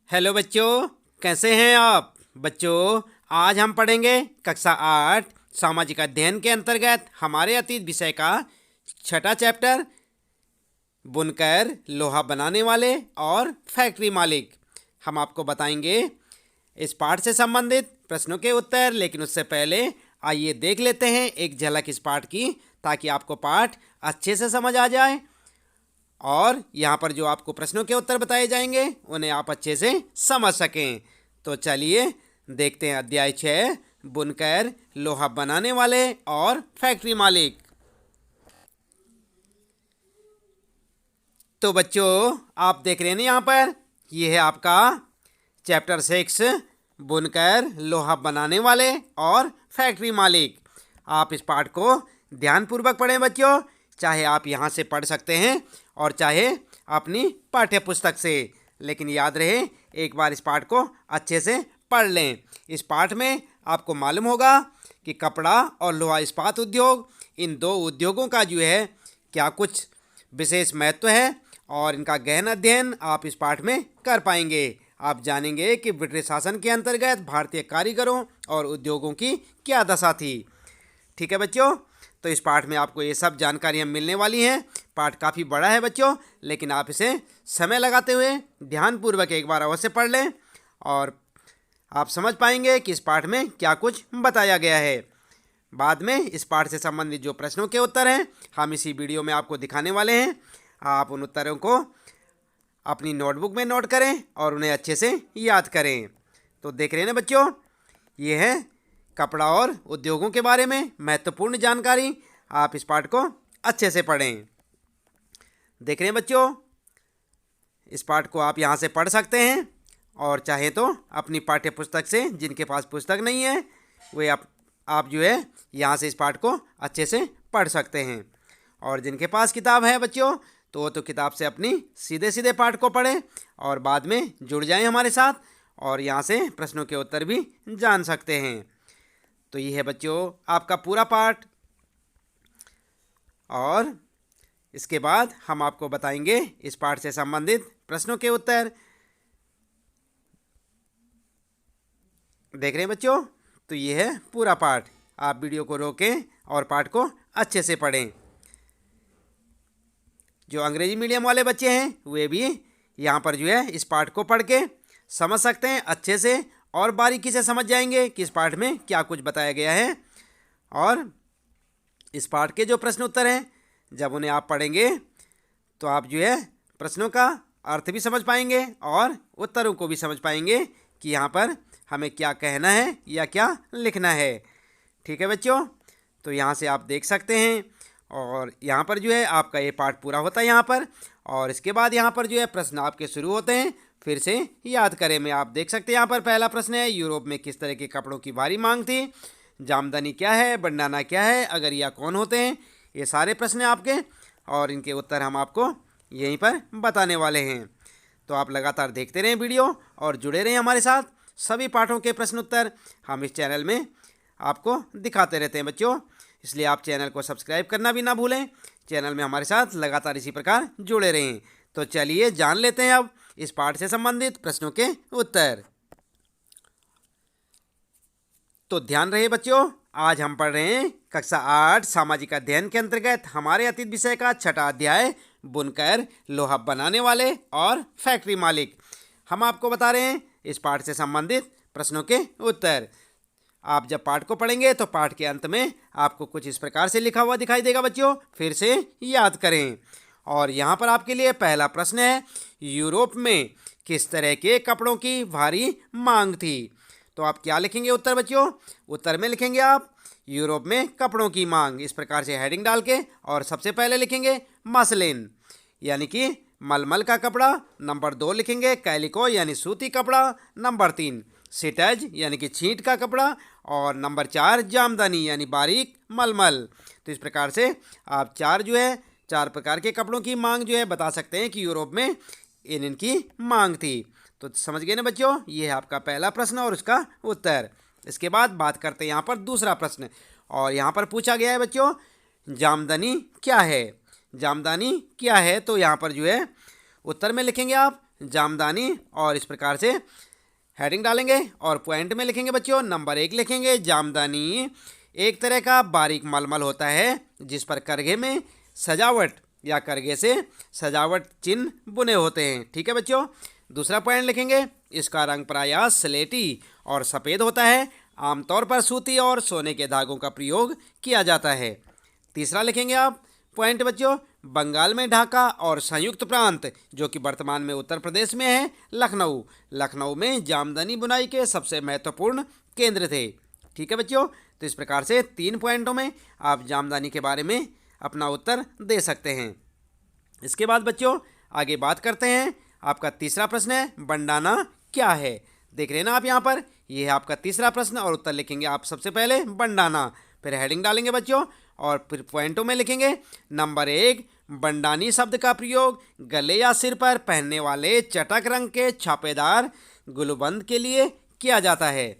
Hello बच्चों, कैसे हैं आप बच्चों। आज हम पढ़ेंगे कक्षा 8 सामाजिक अध्ययन के अंतर्गत हमारे अतीत विषय का छठा चैप्टर बुनकर, लोहा बनाने वाले और फैक्ट्री मालिक। हम आपको बताएंगे इस पाठ से संबंधित प्रश्नों के उत्तर, लेकिन उससे पहले आइए देख लेते हैं एक झलक इस पाठ की, ताकि आपको पाठ अच्छे से समझ आ जाए और यहाँ पर जो आपको प्रश्नों के उत्तर बताए जाएंगे उन्हें आप अच्छे से समझ सकें। तो चलिए देखते हैं अध्याय 6 बुनकर, लोहा बनाने वाले और फैक्ट्री मालिक। तो बच्चों, आप देख रहे हैं ना, यहाँ पर यह है आपका चैप्टर 6 बुनकर, लोहा बनाने वाले और फैक्ट्री मालिक। आप इस पाठ को ध्यानपूर्वक पढ़ें बच्चों, चाहे आप यहाँ से पढ़ सकते हैं और चाहे अपनी पाठ्य पुस्तक से, लेकिन याद रहे एक बार इस पाठ को अच्छे से पढ़ लें। इस पाठ में आपको मालूम होगा कि कपड़ा और लोहा इस्पात उद्योग, इन दो उद्योगों का जो है क्या कुछ विशेष महत्व है और इनका गहन अध्ययन आप इस पाठ में कर पाएंगे। आप जानेंगे कि ब्रिटिश शासन के अंतर्गत भारतीय कारीगरों और उद्योगों की क्या दशा थी। ठीक है बच्चों, तो इस पाठ में आपको ये सब जानकारियाँ मिलने वाली हैं। पाठ काफ़ी बड़ा है बच्चों, लेकिन आप इसे समय लगाते हुए ध्यानपूर्वक एक बार अवश्य पढ़ लें और आप समझ पाएंगे कि इस पाठ में क्या कुछ बताया गया है। बाद में इस पाठ से संबंधित जो प्रश्नों के उत्तर हैं हम इसी वीडियो में आपको दिखाने वाले हैं। आप उन उत्तरों को अपनी नोटबुक में नोट करें और उन्हें अच्छे से याद करें। तो देख रहे हैं ना बच्चों, ये है कपड़ा और उद्योगों के बारे में महत्वपूर्ण जानकारी। आप इस पाठ को अच्छे से पढ़ें। देख रहे हैं बच्चों, इस पाठ को आप यहाँ से पढ़ सकते हैं और चाहे तो अपनी पाठ्य पुस्तक से, जिनके पास पुस्तक नहीं है वे आप जो है यहाँ से इस पाठ को अच्छे से पढ़ सकते हैं। और जिनके पास किताब है बच्चों, तो वो तो किताब से अपनी सीधे सीधे पाठ को पढ़ें और बाद में जुड़ जाएं हमारे साथ और यहाँ से प्रश्नों के उत्तर भी जान सकते हैं। तो ये है बच्चों आपका पूरा पाठ, और इसके बाद हम आपको बताएंगे इस पाठ से संबंधित प्रश्नों के उत्तर। देख रहे हैं बच्चों, तो ये है पूरा पाठ। आप वीडियो को रोकें और पाठ को अच्छे से पढ़ें। जो अंग्रेजी मीडियम वाले बच्चे हैं वे भी यहाँ पर जो है इस पाठ को पढ़ के समझ सकते हैं अच्छे से और बारीकी से समझ जाएंगे कि इस पाठ में क्या कुछ बताया गया है। और इस पाठ के जो प्रश्न उत्तर हैं जब उन्हें आप पढ़ेंगे तो आप जो है प्रश्नों का अर्थ भी समझ पाएंगे और उत्तरों को भी समझ पाएंगे कि यहाँ पर हमें क्या कहना है या क्या लिखना है। ठीक है बच्चों, तो यहाँ से आप देख सकते हैं और यहाँ पर जो है आपका ये पाठ पूरा होता है यहाँ पर, और इसके बाद यहाँ पर जो है प्रश्न आपके शुरू होते हैं। फिर से याद करें में आप देख सकते हैं यहाँ पर पहला प्रश्न है, यूरोप में किस तरह के कपड़ों की भारी मांग थी। जामदनी क्या है, बंडाना क्या है, अगरिया कौन होते हैं। ये सारे प्रश्न हैं आपके और इनके उत्तर हम आपको यहीं पर बताने वाले हैं। तो आप लगातार देखते रहें वीडियो और जुड़े रहें हमारे साथ। सभी पाठों के प्रश्न उत्तर हम इस चैनल में आपको दिखाते रहते हैं बच्चों, इसलिए आप चैनल को सब्सक्राइब करना भी ना भूलें। चैनल में हमारे साथ लगातार इसी प्रकार जुड़े रहें। तो चलिए जान लेते हैं अब इस पाठ से संबंधित प्रश्नों के उत्तर। तो ध्यान रहे बच्चों, आज हम पढ़ रहे हैं कक्षा 8 सामाजिक अध्ययन के अंतर्गत हमारे अतीत विषय का छठा अध्याय बुनकर, लोहा बनाने वाले और फैक्ट्री मालिक। हम आपको बता रहे हैं इस पाठ से संबंधित प्रश्नों के उत्तर। आप जब पाठ को पढ़ेंगे तो पाठ के अंत में आपको कुछ इस प्रकार से लिखा हुआ दिखाई देगा बच्चों, फिर से याद करें। और यहाँ पर आपके लिए पहला प्रश्न है, यूरोप में किस तरह के कपड़ों की भारी मांग थी। तो आप क्या लिखेंगे उत्तर बच्चों, उत्तर में लिखेंगे आप यूरोप में कपड़ों की मांग, इस प्रकार से हेडिंग डाल के, और सबसे पहले लिखेंगे मसलिन यानी कि मलमल का कपड़ा। नंबर 2 लिखेंगे कैलिको यानी सूती कपड़ा। नंबर 3 सिटज यानी कि छींट का कपड़ा। और नंबर 4 जामदानी यानी बारीक मलमल। तो इस प्रकार से आप चार प्रकार के कपड़ों की मांग जो है बता सकते हैं कि यूरोप में इनकी मांग थी। तो समझ गए ना बच्चों, ये है आपका पहला प्रश्न और उसका उत्तर। इसके बाद बात करते हैं यहाँ पर दूसरा प्रश्न, और यहाँ पर पूछा गया है बच्चों जामदानी क्या है। जामदानी क्या है, तो यहाँ पर जो है उत्तर में लिखेंगे आप जामदानी, और इस प्रकार से हेडिंग डालेंगे और पॉइंट में लिखेंगे बच्चों। नंबर 1 लिखेंगे जामदानी एक तरह का बारीक मलमल होता है जिस पर करघे में सजावट या करघे से सजावट चिन्ह बुने होते हैं। ठीक है बच्चों। दूसरा पॉइंट लिखेंगे, इसका रंग प्रायः स्लेटी और सफ़ेद होता है। आमतौर पर सूती और सोने के धागों का प्रयोग किया जाता है। तीसरा लिखेंगे आप पॉइंट बच्चों, बंगाल में ढाका और संयुक्त प्रांत जो कि वर्तमान में उत्तर प्रदेश में है लखनऊ में जामदानी बुनाई के सबसे महत्वपूर्ण केंद्र थे। ठीक है बच्चों। तो इस प्रकार से 3 पॉइंटों में आप जामदानी के बारे में अपना उत्तर दे सकते हैं। इसके बाद बच्चों आगे बात करते हैं। आपका तीसरा प्रश्न है, बंडाना क्या है। देख रहे हैं ना आप यहाँ पर, ये है आपका तीसरा प्रश्न और उत्तर लिखेंगे आप सबसे पहले बंडाना, फिर हेडिंग डालेंगे बच्चों और फिर पॉइंटों में लिखेंगे। नंबर 1, बंडानी शब्द का प्रयोग गले या सिर पर पहनने वाले चटक रंग के छापेदार गुलबंद के लिए किया जाता है।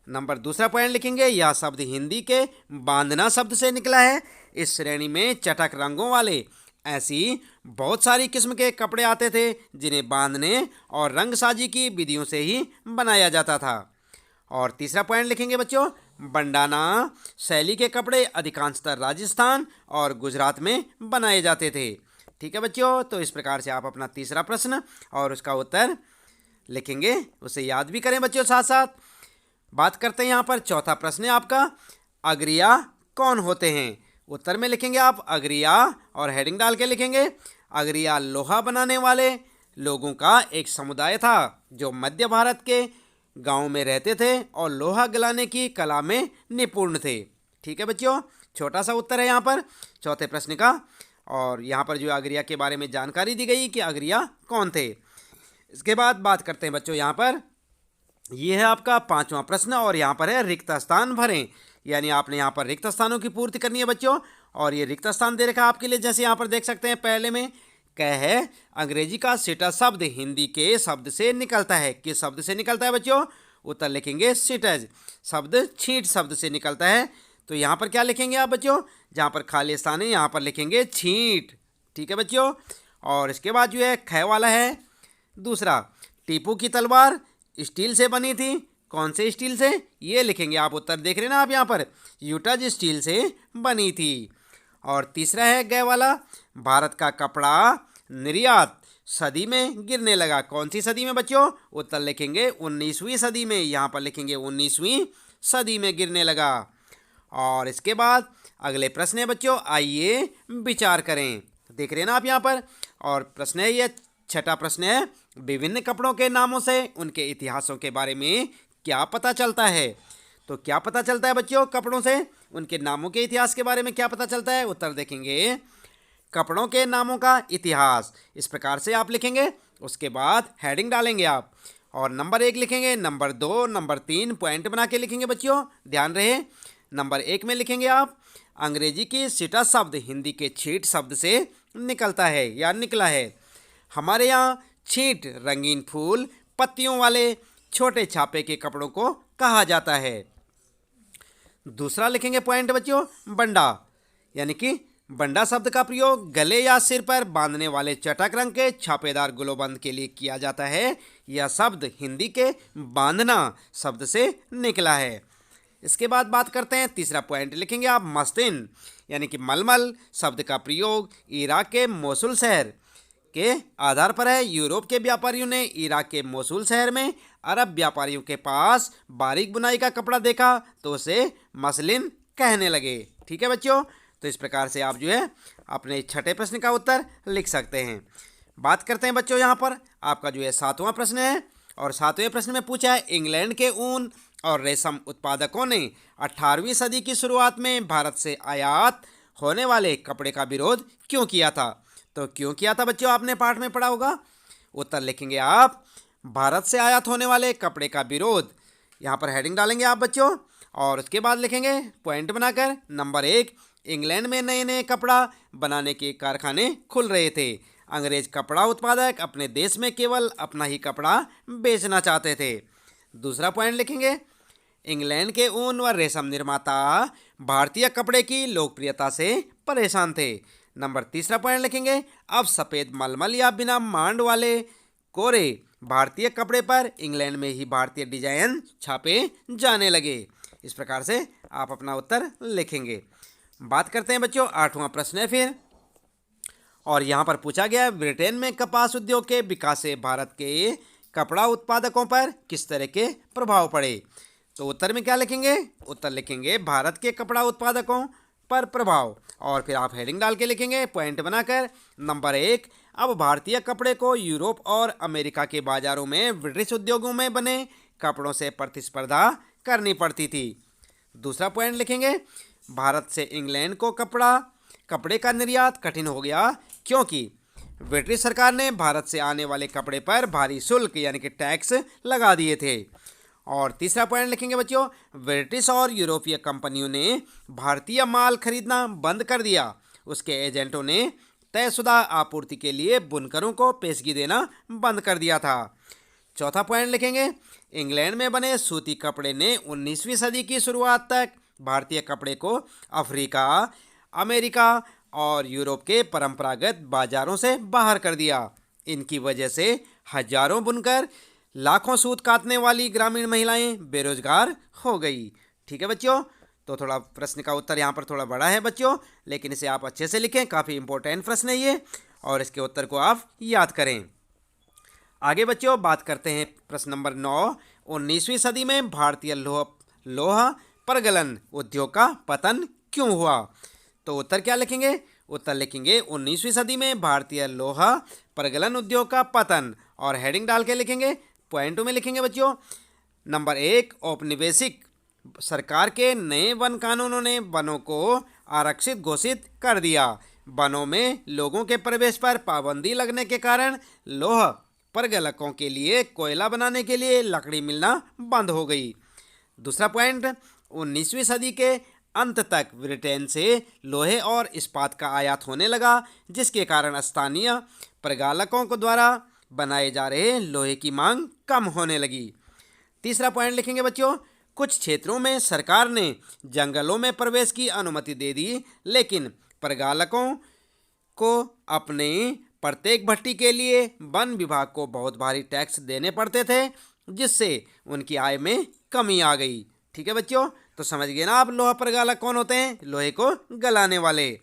नंबर दूसरा पॉइंट लिखेंगे, यह शब्द हिंदी के बांधना शब्द से निकला है। इस श्रेणी में चटक रंगों वाले ऐसी बहुत सारी किस्म के कपड़े आते थे जिन्हें बांधने और रंगसाजी की विधियों से ही बनाया जाता था। और तीसरा पॉइंट लिखेंगे बच्चों, बंडाना शैली के कपड़े अधिकांशतः राजस्थान और गुजरात में बनाए जाते थे। ठीक है बच्चों। तो इस प्रकार से आप अपना तीसरा प्रश्न और उसका उत्तर लिखेंगे, उसे याद भी करें बच्चों। साथ साथ बात करते हैं यहाँ पर चौथा प्रश्न है आपका, अगरिया कौन होते हैं। उत्तर में लिखेंगे आप अगरिया और हेडिंग डाल के लिखेंगे, अगरिया लोहा बनाने वाले लोगों का एक समुदाय था जो मध्य भारत के गांव में रहते थे और लोहा गलाने की कला में निपुण थे। ठीक है बच्चों। छोटा सा उत्तर है यहाँ पर चौथे प्रश्न का। और यहाँ पर जो अगरिया के बारे में जानकारी दी गई कि अगरिया कौन थे। इसके बाद बात करते हैं बच्चों यहाँ पर, ये है आपका पांचवा प्रश्न और यहाँ पर है रिक्त स्थान भरें। यानी आपने यहाँ पर रिक्त स्थानों की पूर्ति करनी है बच्चों। और ये रिक्त स्थान दे रखा है आपके लिए, जैसे यहाँ पर देख सकते हैं पहले में कह है अंग्रेजी का सिटा शब्द हिंदी के शब्द से निकलता है। किस शब्द से निकलता है बच्चों। उत्तर लिखेंगे सिटज शब्द छींट शब्द से निकलता है। तो यहाँ पर क्या लिखेंगे आप बच्चों, जहाँ पर खाली स्थान है यहाँ पर लिखेंगे छींट। ठीक है बच्चों। और इसके बाद जो है ख वाला है दूसरा, टीपू की तलवार स्टील से बनी थी। कौन से स्टील से, ये लिखेंगे आप। उत्तर देख रहे हैं ना आप यहाँ पर, यूटाज स्टील से बनी थी। और तीसरा है गय वाला, भारत का कपड़ा निर्यात सदी में गिरने लगा। कौन सी सदी में बच्चों। उत्तर लिखेंगे 19वीं सदी में। यहाँ पर लिखेंगे 19वीं सदी में गिरने लगा। और इसके बाद अगले प्रश्न है बच्चों, आइए विचार करें। देख रहे हैं ना आप यहाँ पर। और प्रश्न है ये छठा प्रश्न है, विभिन्न कपड़ों के नामों से उनके इतिहासों के बारे में क्या पता चलता है। तो क्या पता चलता है बच्चों कपड़ों से, उनके नामों के इतिहास के बारे में क्या पता चलता है। उत्तर देखेंगे कपड़ों के नामों का इतिहास, इस प्रकार से आप लिखेंगे। उसके बाद हेडिंग डालेंगे आप और नंबर 1 लिखेंगे, नंबर 2, नंबर 3 पॉइंट बना के लिखेंगे बच्चों। ध्यान रहे, नंबर 1 में लिखेंगे आप अंग्रेजी की सिटा शब्द हिंदी के छींट शब्द से निकलता है या निकला है। हमारे यहाँ छींट रंगीन फूल पत्तियों वाले छोटे छापे के कपड़ों को कहा जाता है। दूसरा लिखेंगे पॉइंट बच्चों, बंडा, यानी कि बंडा शब्द का प्रयोग गले या सिर पर बांधने वाले चटक रंग के छापेदार गुलोबंद के लिए किया जाता है। यह शब्द हिंदी के बांधना शब्द से निकला है। इसके बाद बात करते हैं तीसरा पॉइंट लिखेंगे आप मस्तिन, यानी कि मलमल शब्द का प्रयोग इराक के मोसुल शहर के आधार पर है। यूरोप के व्यापारियों ने इराक के मोसुल शहर में अरब व्यापारियों के पास बारीक बुनाई का कपड़ा देखा तो उसे मसलिन कहने लगे। ठीक है बच्चों। तो इस प्रकार से आप जो है अपने छठे प्रश्न का उत्तर लिख सकते हैं। बात करते हैं बच्चों यहाँ पर आपका जो है सातवां प्रश्न है। और सातवें प्रश्न में पूछा है, इंग्लैंड के ऊन और रेशम उत्पादकों ने 18वीं सदी की शुरुआत में भारत से आयात होने वाले कपड़े का विरोध क्यों किया था। तो क्यों किया था बच्चों, आपने पाठ में पढ़ा होगा। उत्तर लिखेंगे आप भारत से आयात होने वाले कपड़े का विरोध। यहाँ पर हेडिंग डालेंगे आप बच्चों और उसके बाद लिखेंगे पॉइंट बनाकर। नंबर 1, इंग्लैंड में नए नए कपड़ा बनाने के कारखाने खुल रहे थे। अंग्रेज कपड़ा उत्पादक अपने देश में केवल अपना ही कपड़ा बेचना चाहते थे। दूसरा पॉइंट लिखेंगे, इंग्लैंड के ऊन व रेशम निर्माता भारतीय कपड़े की लोकप्रियता से परेशान थे। नंबर तीसरा पॉइंट लिखेंगे, अब सफ़ेद मलमल या बिना मांड वाले कोरे भारतीय कपड़े पर इंग्लैंड में ही भारतीय डिजाइन छापे जाने लगे। इस प्रकार से आप अपना उत्तर लिखेंगे। बात करते हैं बच्चों, 8वां प्रश्न है फिर, और यहाँ पर पूछा गया ब्रिटेन में कपास उद्योग के विकास से भारत के कपड़ा उत्पादकों पर किस तरह के प्रभाव पड़े। तो उत्तर में क्या लिखेंगे, उत्तर लिखेंगे भारत के कपड़ा उत्पादकों पर प्रभाव, और फिर आप हेडिंग डाल के लिखेंगे पॉइंट बनाकर। नंबर 1, अब भारतीय कपड़े को यूरोप और अमेरिका के बाजारों में ब्रिटिश उद्योगों में बने कपड़ों से प्रतिस्पर्धा करनी पड़ती थी। दूसरा पॉइंट लिखेंगे भारत से इंग्लैंड को कपड़े का निर्यात कठिन हो गया क्योंकि ब्रिटिश सरकार ने भारत से आने वाले कपड़े पर भारी शुल्क यानी कि टैक्स लगा दिए थे। और तीसरा पॉइंट लिखेंगे बच्चों, ब्रिटिश और यूरोपीय कंपनियों ने भारतीय माल खरीदना बंद कर दिया। उसके एजेंटों ने तयशुदा आपूर्ति के लिए बुनकरों को पेशगी देना बंद कर दिया था। चौथा पॉइंट लिखेंगे इंग्लैंड में बने सूती कपड़े ने 19वीं सदी की शुरुआत तक भारतीय कपड़े को अफ्रीका, अमेरिका और यूरोप के परंपरागत बाजारों से बाहर कर दिया। इनकी वजह से हजारों बुनकर, लाखों सूत काटने वाली ग्रामीण महिलाएं बेरोजगार हो गई। ठीक है बच्चों, तो थोड़ा प्रश्न का उत्तर यहाँ पर थोड़ा बड़ा है बच्चों, लेकिन इसे आप अच्छे से लिखें, काफ़ी इंपॉर्टेंट प्रश्न है ये, और इसके उत्तर को आप याद करें। आगे बच्चों बात करते हैं प्रश्न नंबर 9, 19वीं सदी में भारतीय लोहा परगलन उद्योग का पतन क्यों हुआ। तो उत्तर क्या लिखेंगे, उत्तर लिखेंगे 19वीं सदी में भारतीय लोहा परगलन उद्योग का पतन, और हेडिंग डाल के लिखेंगे पॉइंट में लिखेंगे बच्चों। नंबर 1, औपनिवेशिक सरकार के नए वन कानूनों ने वनों को आरक्षित घोषित कर दिया। वनों में लोगों के प्रवेश पर पाबंदी लगने के कारण लोहा परगलकों के लिए कोयला बनाने के लिए लकड़ी मिलना बंद हो गई। दूसरा पॉइंट, 19वीं सदी के अंत तक ब्रिटेन से लोहे और इस्पात का आयात होने लगा, जिसके कारण स्थानीय प्रगालकों को द्वारा बनाए जा रहे लोहे की मांग कम होने लगी। तीसरा पॉइंट लिखेंगे बच्चों, कुछ क्षेत्रों में सरकार ने जंगलों में प्रवेश की अनुमति दे दी, लेकिन प्रगालकों को अपने प्रत्येक भट्टी के लिए वन विभाग को बहुत भारी टैक्स देने पड़ते थे, जिससे उनकी आय में कमी आ गई। ठीक है बच्चों, तो समझ गए ना आप लोहा प्रगालक कौन होते हैं, लोहे को गलाने वाले।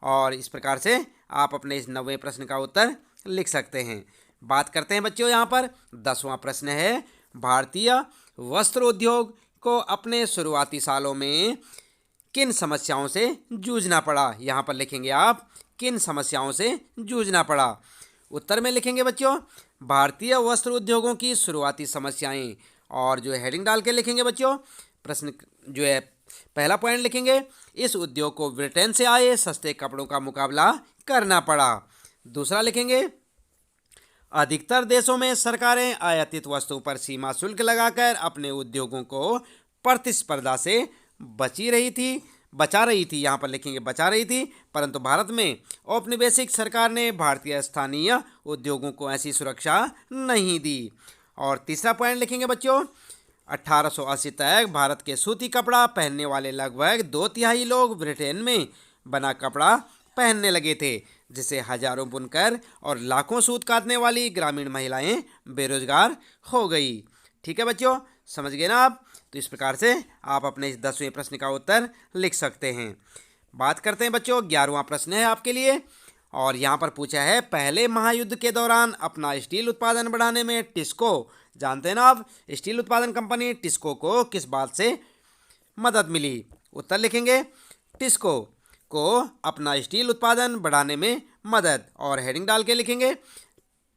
और इस प्रकार से आप अपने इस 9वें प्रश्न का उत्तर लिख सकते हैं। बात करते हैं बच्चों यहाँ पर 10वां प्रश्न है, भारतीय वस्त्र उद्योग को अपने शुरुआती सालों में किन समस्याओं से जूझना पड़ा। यहाँ पर लिखेंगे आप किन समस्याओं से जूझना पड़ा। उत्तर में लिखेंगे बच्चों भारतीय वस्त्र उद्योगों की शुरुआती समस्याएं, और जो हेडिंग डाल के लिखेंगे बच्चों प्रश्न जो है पहला पॉइंट लिखेंगे इस उद्योग को ब्रिटेन से आए सस्ते कपड़ों का मुकाबला करना पड़ा। दूसरा लिखेंगे अधिकतर देशों में सरकारें आयातित वस्तुओं पर सीमा शुल्क लगाकर अपने उद्योगों को प्रतिस्पर्धा से बचा रही थी, यहाँ पर लिखेंगे बचा रही थी, परंतु भारत में औपनिवेशिक सरकार ने भारतीय स्थानीय उद्योगों को ऐसी सुरक्षा नहीं दी। और तीसरा पॉइंट लिखेंगे बच्चों 1880 तक भारत के सूती कपड़ा पहनने वाले लगभग 2/3 लोग ब्रिटेन में बना कपड़ा पहनने लगे थे, जिससे हजारों बुनकर और लाखों सूत काटने वाली ग्रामीण महिलाएं बेरोजगार हो गई। ठीक है बच्चों, समझ गए ना आप। तो इस प्रकार से आप अपने इस 10वें प्रश्न का उत्तर लिख सकते हैं। बात करते हैं बच्चों 11वां प्रश्न है आपके लिए, और यहाँ पर पूछा है पहले महायुद्ध के दौरान अपना स्टील उत्पादन बढ़ाने में टिस्को, जानते हैं ना आप, स्टील उत्पादन कंपनी टिस्को को किस बात से मदद मिली। उत्तर लिखेंगे टिस्को को अपना स्टील उत्पादन बढ़ाने में मदद, और हेडिंग डाल के लिखेंगे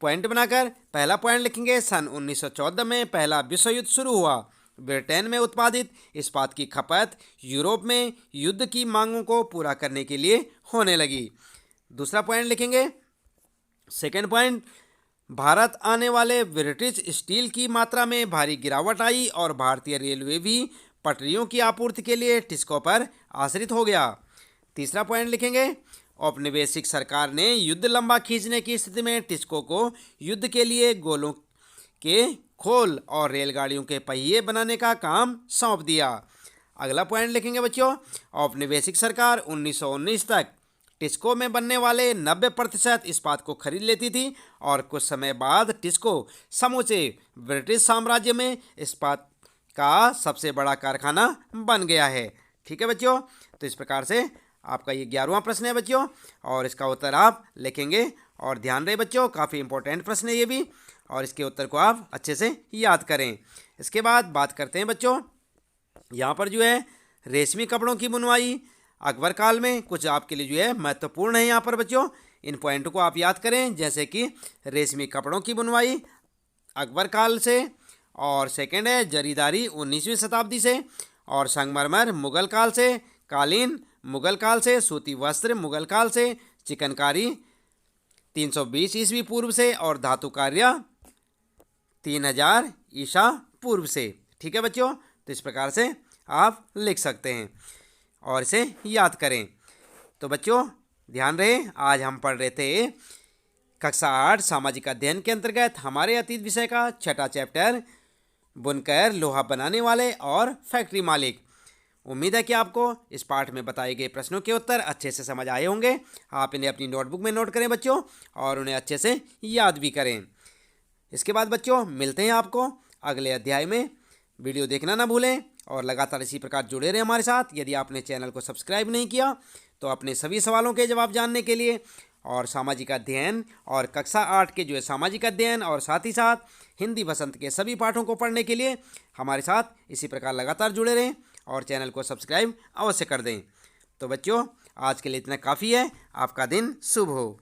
पॉइंट बनाकर। पहला पॉइंट लिखेंगे सन 1914 में पहला विश्व युद्ध शुरू हुआ। ब्रिटेन में उत्पादित इस्पात की खपत यूरोप में युद्ध की मांगों को पूरा करने के लिए होने लगी। दूसरा पॉइंट लिखेंगे सेकेंड पॉइंट, भारत आने वाले ब्रिटिश स्टील की मात्रा में भारी गिरावट आई और भारतीय रेलवे भी पटरियों की आपूर्ति के लिए टिस्को पर आश्रित हो गया। तीसरा पॉइंट लिखेंगे औपनिवेशिक सरकार ने युद्ध लंबा खींचने की स्थिति में टिस्को को युद्ध के लिए गोलों के खोल और रेलगाड़ियों के पहिए बनाने का काम सौंप दिया। अगला पॉइंट लिखेंगे बच्चों औपनिवेशिक सरकार 1919 तक टिस्को में बनने वाले 90% इस्पात को खरीद लेती थी और कुछ समय बाद टिस्को समूचे ब्रिटिश साम्राज्य में इस्पात का सबसे बड़ा कारखाना बन गया है। ठीक है बच्चों, तो इस प्रकार से आपका ये 11वां प्रश्न है बच्चों, और इसका उत्तर आप लिखेंगे। और ध्यान रहे बच्चों, काफ़ी इंपॉर्टेंट प्रश्न है ये भी, और इसके उत्तर को आप अच्छे से याद करें। इसके बाद बात करते हैं बच्चों, यहाँ पर जो है रेशमी कपड़ों की बुनवाई अकबर काल में कुछ आपके लिए जो है महत्वपूर्ण है। यहाँ पर बच्चों इन पॉइंटों को आप याद करें, जैसे कि रेशमी कपड़ों की बुनवाई अकबर काल से, और सेकंड है जरीदारी 19वीं शताब्दी से, और संगमरमर मुगल काल से, कालीन मुगल काल से, सूती वस्त्र मुगल काल से, चिकनकारी 320 ईस्वी पूर्व से, और धातु कार्य 3000 ईसा पूर्व से। ठीक है बच्चों, तो इस प्रकार से आप लिख सकते हैं और इसे याद करें। तो बच्चों ध्यान रहे, आज हम पढ़ रहे थे कक्षा 8 सामाजिक अध्ययन के अंतर्गत हमारे अतीत विषय का 6ठा चैप्टर बुनकर, लोहा बनाने वाले और फैक्ट्री मालिक। उम्मीद है कि आपको इस पाठ में बताए गए प्रश्नों के उत्तर अच्छे से समझ आए होंगे। आप इन्हें अपनी नोटबुक में नोट करें बच्चों, और उन्हें अच्छे से याद भी करें। इसके बाद बच्चों मिलते हैं आपको अगले अध्याय में। वीडियो देखना ना भूलें और लगातार इसी प्रकार जुड़े रहें हमारे साथ। यदि आपने चैनल को सब्सक्राइब नहीं किया तो अपने सभी सवालों के जवाब जानने के लिए और सामाजिक अध्ययन और कक्षा 8 के जो है सामाजिक अध्ययन और साथ ही साथ हिंदी वसंत के सभी पाठों को पढ़ने के लिए हमारे साथ इसी प्रकार लगातार जुड़े रहें और चैनल को सब्सक्राइब अवश्य कर दें। तो बच्चों आज के लिए इतना काफ़ी है। आपका दिन शुभ हो।